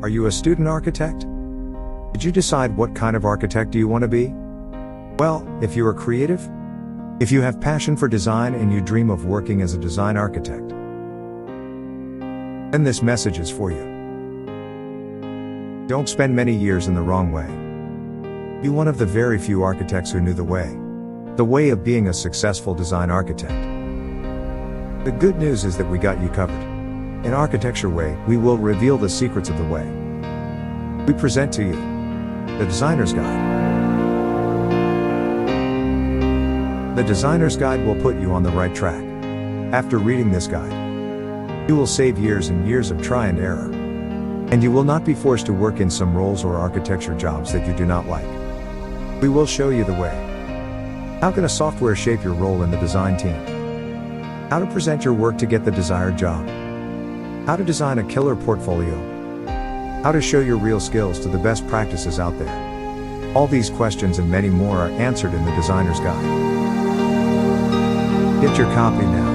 Are you a student architect? Did you decide what kind of architect do you want to be? Well, if you are creative, if you have passion for design and you dream of working as a design architect, then this message is for you. Don't spend many years in the wrong way. Be one of the very few architects who knew the way of being a successful design architect. The good news is that we got you covered. In Architecture Way, we will reveal the secrets of the way. We present to you the Designer's Guide. The Designer's Guide will put you on the right track. After reading this guide, you will save years and years of try and error. And you will not be forced to work in some roles or architecture jobs that you do not like. We will show you the way. How can a software shape your role in the design team? How to present your work to get the desired job? How to design a killer portfolio? How to show your real skills to the best practices out there? All these questions and many more are answered in the Designer's Guide. Get your copy now.